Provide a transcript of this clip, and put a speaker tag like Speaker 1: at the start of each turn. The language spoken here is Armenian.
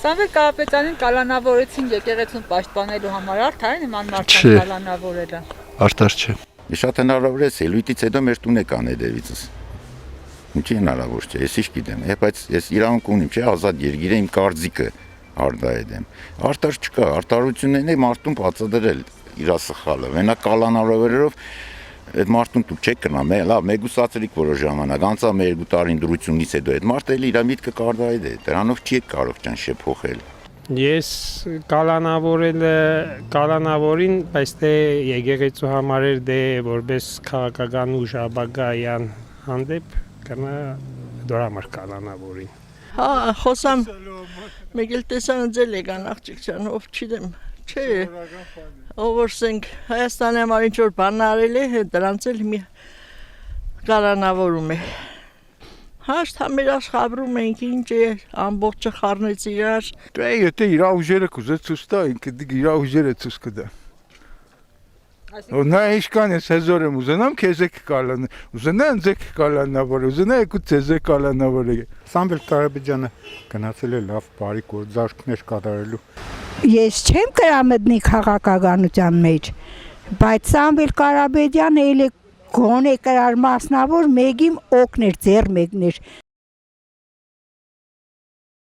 Speaker 1: Սամվել Կարապետյանին կալանավորեցին եկեղեցուն պաշտպանելու համար, արդար է նման մարդկանց կալանավորելը։
Speaker 2: Արդար չէ։
Speaker 3: Շատ հնարավոր է ելույթից հետո մեր տուն է կան հետևիցս։ Ինչի հնարավոր չէ, ես ինչ գիտեմ, բայց ես իրավունք ունիմ, չէ, ազատ երկիր է, իմ կարծիքը արդայեդեմ։ Արդար չկա, արդարությունն է մարդուն բացադրել իր սխալը։ Մենակ կալանավորելով այդ մարդուն դուք չեք կնամ, լավ, մեգուսացրիք որոշ ժամանակ, անցա մեր 2 տարին դրությունից հետո այդ մարդը էլի իր միտքը կարդայեդ է, դրանով չի կարող ճանշե փոխել։
Speaker 4: Ես կալանավորին, բայց թե եկեղեցու համար էր դե որպես քաղաքական ուժ ապագայան հանդեպ կնա դրա համար կալանավորին։
Speaker 5: Հա, խոսամ մեկ էլ տեսան ձել եկան աղջիկյան, ով չգիտեմ, չէ, ով որ սենք Հայաստանի համար ինչ-որ բան արել է, դրանց էլ մի կալանավորում է։ Հաշտ մեր աշխաբրում ենք, ինչ է, ամբողջը խառնեց իրար։
Speaker 6: Դե եթե իր ուժերը կուզե ցույց տա, ինքը իր ուժերը ցույց կտա։ Նա ինչքան է հեզոր եմ ուզենամ, քեզ եք կալան, ուզենան ձեք կալանավոր, ուզենա եկու ձեզ եք կալանավոր։
Speaker 7: Սամվել Կարապետյանը գնացել է լավ բարի գործարքներ կատարելու։
Speaker 8: Ես չեմ կրամտնի քաղաքականության մեջ, բայց Սամվել Կարապետյանը էլ է գոնե կրար մասնավոր մեկին օգներ, ձեռ մեկներ։